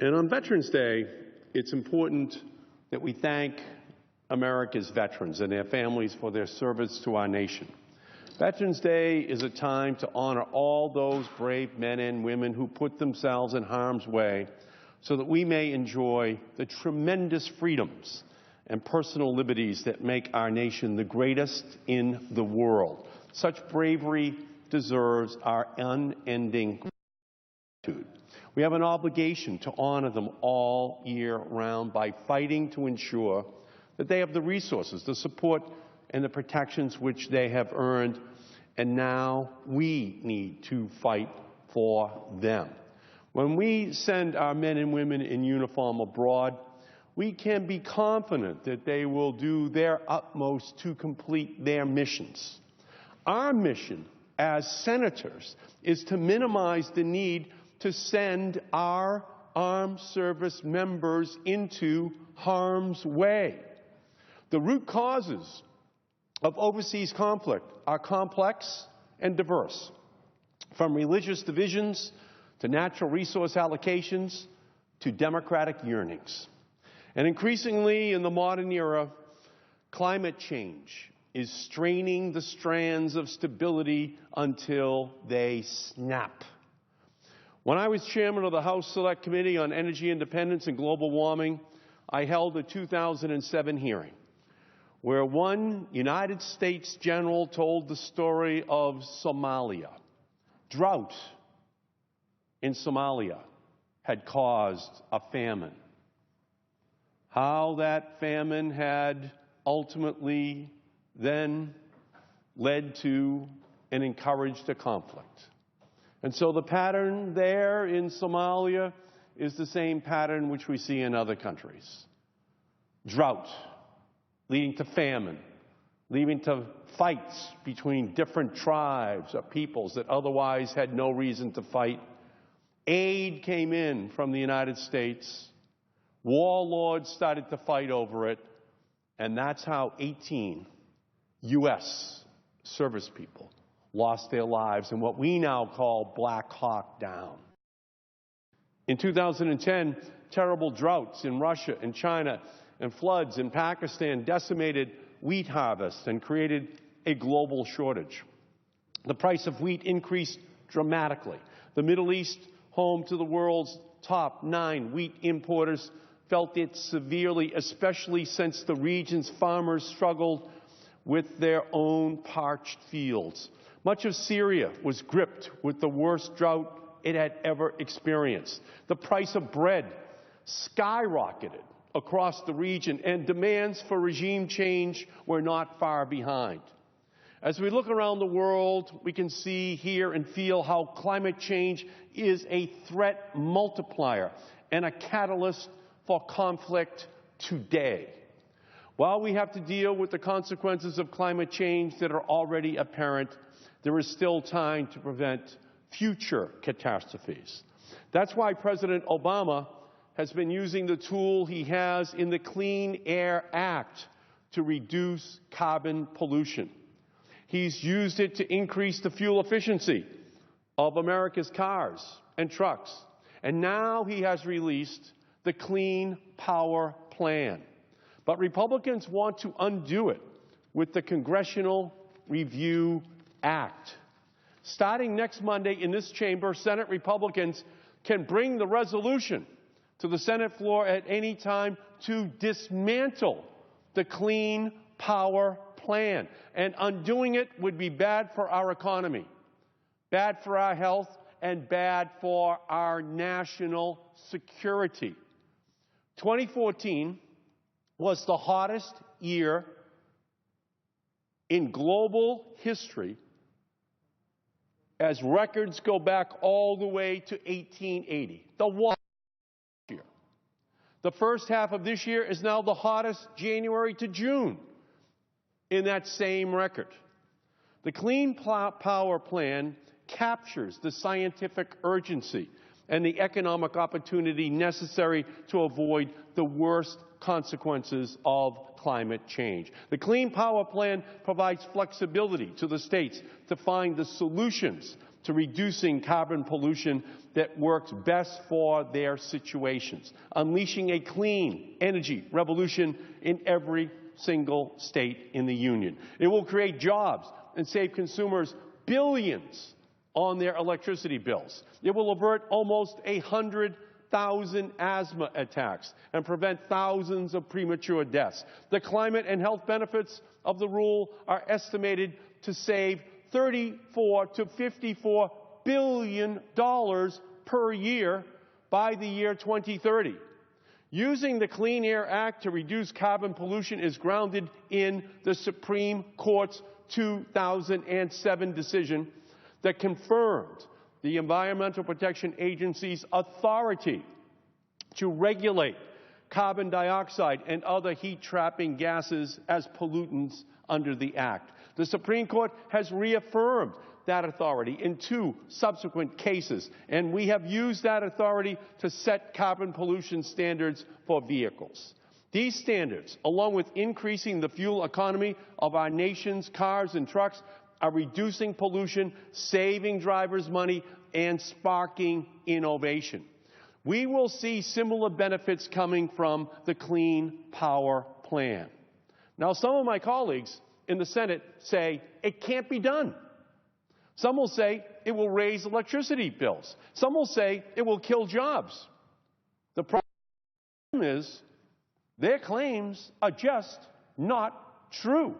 And on Veterans Day, it's important that we thank America's veterans and their families for their service to our nation. Veterans Day is a time to honor all those brave men and women who put themselves in harm's way so that we may enjoy the tremendous freedoms and personal liberties that make our nation the greatest in the world. Such bravery deserves our unending gratitude. We have an obligation to honor them all year round by fighting to ensure that they have the resources, the support, and the protections which they have earned, and now we need to fight for them. When we send our men and women in uniform abroad, we can be confident that they will do their utmost to complete their missions. Our mission as senators is to minimize the need to send our armed service members into harm's way. The root causes of overseas conflict are complex and diverse, from religious divisions to natural resource allocations to democratic yearnings. And increasingly in the modern era, climate change is straining the strands of stability until they snap. When I was chairman of the House Select Committee on Energy Independence and Global Warming, I held a 2007 hearing where one United States general told the story of Somalia. Drought in Somalia had caused a famine. How that famine had ultimately then led to and encouraged a conflict. And so the pattern there in Somalia is the same pattern which we see in other countries. Drought, leading to famine, leading to fights between different tribes or peoples that otherwise had no reason to fight. Aid came in from the United States. Warlords started to fight over it. And that's how 18 U.S. service people lost their lives in what we now call Black Hawk Down. In 2010, terrible droughts in Russia and China and floods in Pakistan decimated wheat harvests and created a global shortage. The price of wheat increased dramatically. The Middle East, home to the world's top 9 wheat importers, felt it severely, especially since the region's farmers struggled with their own parched fields. Much of Syria was gripped with the worst drought it had ever experienced. The price of bread skyrocketed across the region, and demands for regime change were not far behind. As we look around the world, we can see, hear, and feel how climate change is a threat multiplier and a catalyst for conflict today. While we have to deal with the consequences of climate change that are already apparent, there is still time to prevent future catastrophes. That's why President Obama has been using the tool he has in the Clean Air Act to reduce carbon pollution. He's used it to increase the fuel efficiency of America's cars and trucks. And now he has released the Clean Power Plan. But Republicans want to undo it with the Congressional Review Act. Starting next Monday in this chamber, Senate Republicans can bring the resolution to the Senate floor at any time to dismantle the Clean Power Plan. And undoing it would be bad for our economy, bad for our health, and bad for our national security. 2014 was the hottest year in global history, as records go back all the way to 1880, the warmest year. The first half of this year is now the hottest January to June in that same record. The Clean Power Plan captures the scientific urgency and the economic opportunity necessary to avoid the worst consequences of climate change. The Clean Power Plan provides flexibility to the states to find the solutions to reducing carbon pollution that works best for their situations, unleashing a clean energy revolution in every single state in the Union. It will create jobs and save consumers billions on their electricity bills. It will avert almost 100,000 asthma attacks and prevent thousands of premature deaths. The climate and health benefits of the rule are estimated to save $34 to $54 billion per year by the year 2030. Using the Clean Air Act to reduce carbon pollution is grounded in the Supreme Court's 2007 decision that confirmed the Environmental Protection Agency's authority to regulate carbon dioxide and other heat-trapping gases as pollutants under the Act. The Supreme Court has reaffirmed that authority in 2 subsequent cases, and we have used that authority to set carbon pollution standards for vehicles. These standards, along with increasing the fuel economy of our nation's cars and trucks, are reducing pollution, saving drivers money, and sparking innovation. We will see similar benefits coming from the Clean Power Plan. Now, some of my colleagues in the Senate say it can't be done. Some will say it will raise electricity bills. Some will say it will kill jobs. The problem is their claims are just not true.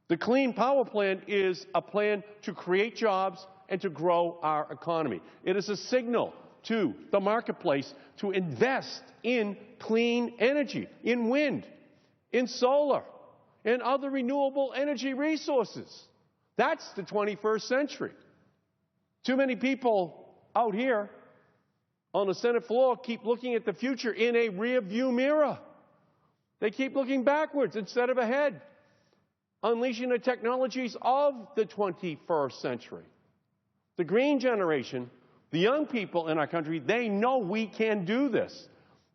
The Clean Power Plan is a plan to create jobs and to grow our economy. It is a signal to the marketplace to invest in clean energy, in wind, in solar, and other renewable energy resources. That's the 21st century. Too many people out here on the Senate floor keep looking at the future in a rear-view mirror. They keep looking backwards instead of ahead, unleashing the technologies of the 21st century. The green generation, the young people in our country, they know we can do this.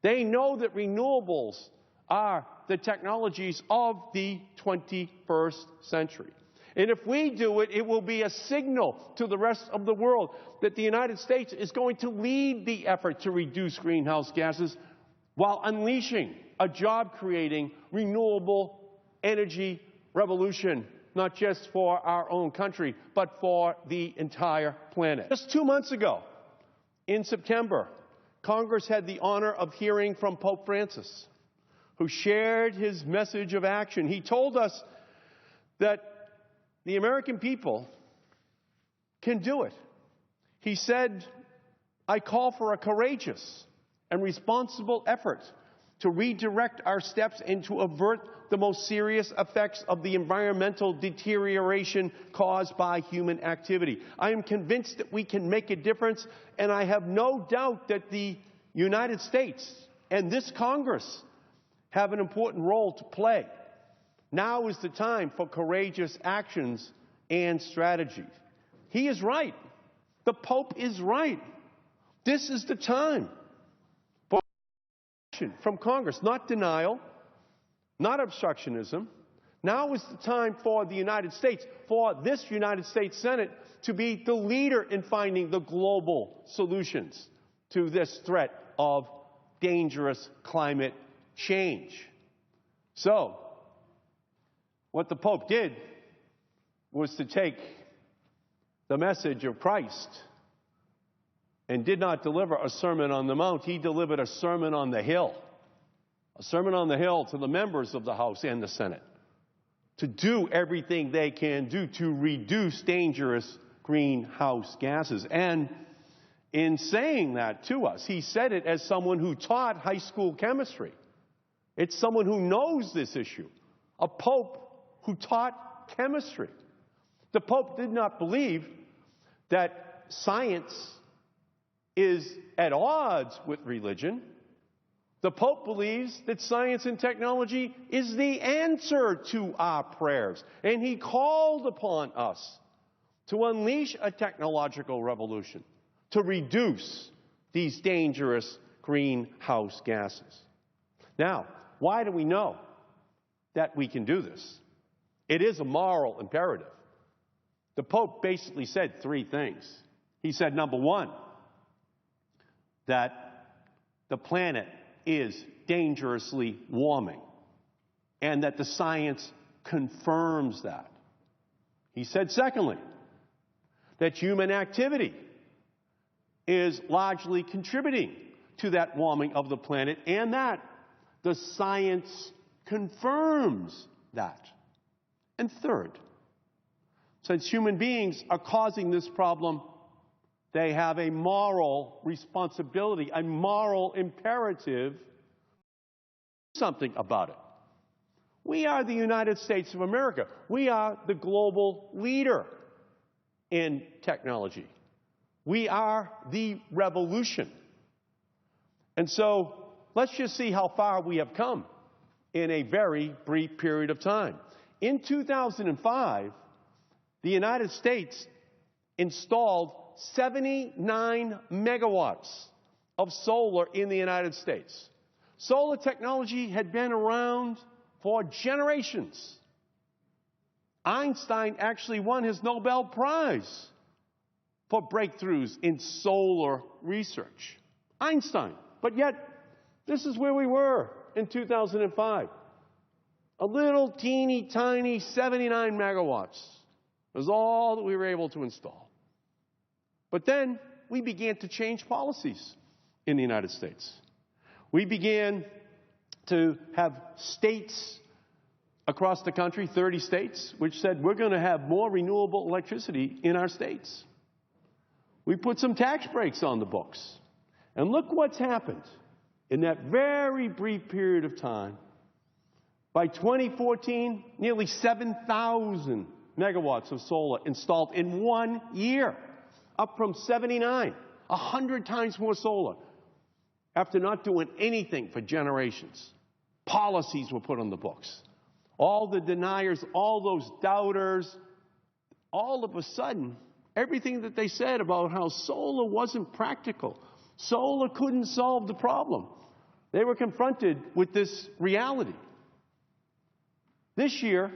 They know that renewables are the technologies of the 21st century. And if we do it, it will be a signal to the rest of the world that the United States is going to lead the effort to reduce greenhouse gases while unleashing a job-creating, renewable energy revolution, not just for our own country, but for the entire planet. Just 2 months ago, in September, Congress had the honor of hearing from Pope Francis, who shared his message of action. He told us that the American people can do it. He said, "I call for a courageous and responsible effort to redirect our steps and to avert the most serious effects of the environmental deterioration caused by human activity. I am convinced that we can make a difference, and I have no doubt that the United States and this Congress have an important role to play. Now is the time for courageous actions and strategies." He is right. The Pope is right. This is the time for action from Congress, not denial, not obstructionism. Now is the time for the United States, for this United States Senate, to be the leader in finding the global solutions to this threat of dangerous climate change. So, what the Pope did was to take the message of Christ and did not deliver a Sermon on the Mount. He delivered a Sermon on the Hill. A Sermon on the Hill to the members of the House and the Senate to do everything they can do to reduce dangerous greenhouse gases. And in saying that to us, he said it as someone who taught high school chemistry. It's someone who knows this issue. A Pope who taught chemistry. The Pope did not believe that science is at odds with religion. The Pope believes that science and technology is the answer to our prayers. And he called upon us to unleash a technological revolution to reduce these dangerous greenhouse gases. Now, why do we know that we can do this? It is a moral imperative. The Pope basically said 3 things. He said, number one, that the planet is dangerously warming and that the science confirms that. He said, secondly, that human activity is largely contributing to that warming of the planet and that the science confirms that. And third, since human beings are causing this problem, they have a moral responsibility, a moral imperative to do something about it. We are the United States of America. We are the global leader in technology. We are the revolution. And so let's just see how far we have come in a very brief period of time. In 2005, the United States installed 79 megawatts of solar in the United States. Solar technology had been around for generations. Einstein actually won his Nobel Prize for breakthroughs in solar research. Einstein. But yet, this is where we were in 2005. A little teeny tiny 79 megawatts was all that we were able to install. But then we began to change policies in the United States. We began to have states across the country, 30 states, which said we're going to have more renewable electricity in our states. We put some tax breaks on the books. And look what's happened in that very brief period of time. By 2014, nearly 7,000 megawatts of solar installed in 1 year, up from 79, 100 times more solar, after not doing anything for generations. Policies were put on the books. All the deniers, all those doubters, all of a sudden, everything that they said about how solar wasn't practical, solar couldn't solve the problem, they were confronted with this reality. This year,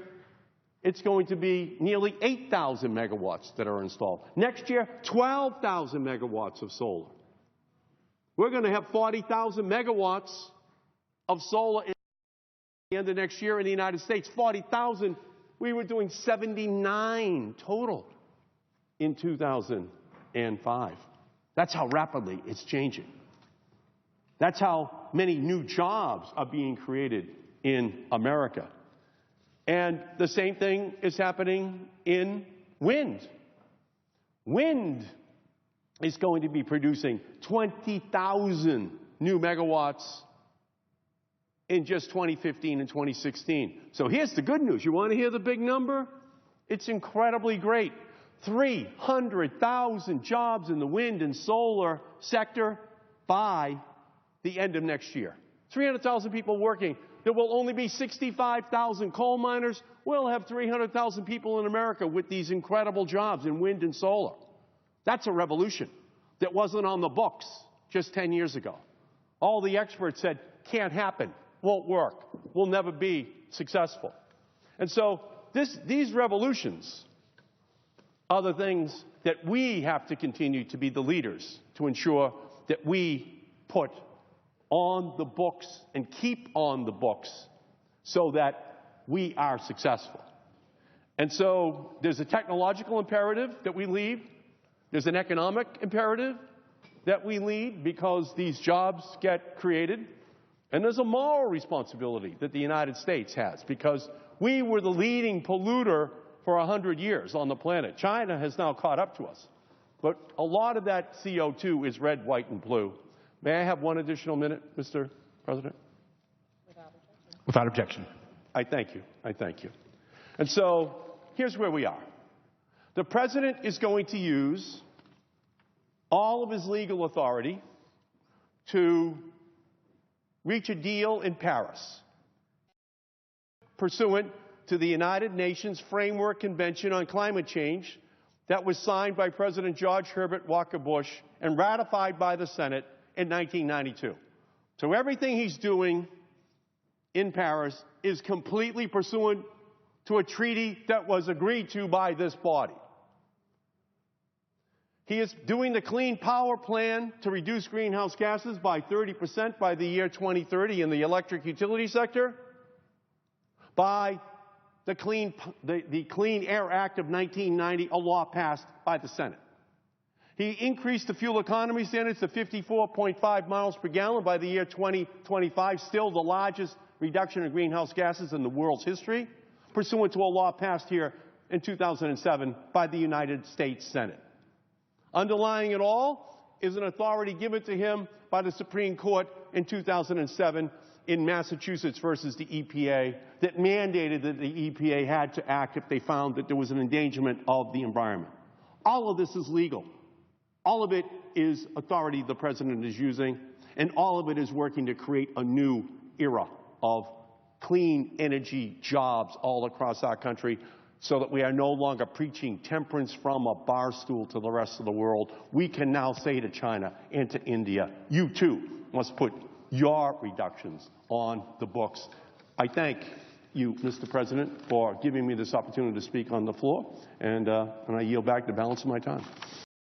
it's going to be nearly 8,000 megawatts that are installed. Next year, 12,000 megawatts of solar. We're going to have 40,000 megawatts of solar at the end of next year in the United States. 40,000. We were doing 79 total in 2005. That's how rapidly it's changing. That's how many new jobs are being created in America. And the same thing is happening in wind. Wind is going to be producing 20,000 new megawatts in just 2015 and 2016. So here's the good news. You want to hear the big number? It's incredibly great. 300,000 jobs in the wind and solar sector by the end of next year. 300,000 people working. There will only be 65,000 coal miners. We'll have 300,000 people in America with these incredible jobs in wind and solar. That's a revolution that wasn't on the books just 10 years ago. All the experts said, can't happen, won't work, will never be successful. And so these revolutions are the things that we have to continue to be the leaders to ensure that we put on the books and keep on the books so that we are successful. And so there's a technological imperative that we lead. There's an economic imperative that we lead because these jobs get created. And there's a moral responsibility that the United States has because we were the leading polluter for 100 years on the planet. China has now caught up to us. But a lot of that CO2 is red, white, and blue. May I have one additional minute, Mr. President? Without objection. I thank you. I thank you. And so here's where we are. The President is going to use all of his legal authority to reach a deal in Paris, pursuant to the United Nations Framework Convention on Climate Change that was signed by President George Herbert Walker Bush and ratified by the Senate in 1992. So everything he's doing in Paris is completely pursuant to a treaty that was agreed to by this body. He is doing the Clean Power Plan to reduce greenhouse gases by 30% by the year 2030 in the electric utility sector, by the Clean Air Act of 1990, a law passed by the Senate. He increased the fuel economy standards to 54.5 miles per gallon by the year 2025, still the largest reduction in greenhouse gases in the world's history, pursuant to a law passed here in 2007 by the United States Senate. Underlying it all is an authority given to him by the Supreme Court in 2007 in Massachusetts versus the EPA that mandated that the EPA had to act if they found that there was an endangerment of the environment. All of this is legal. All of it is authority the President is using, and all of it is working to create a new era of clean energy jobs all across our country so that we are no longer preaching temperance from a bar stool to the rest of the world. We can now say to China and to India, you too must put your reductions on the books. I thank you, Mr. President, for giving me this opportunity to speak on the floor, and I yield back the balance of my time.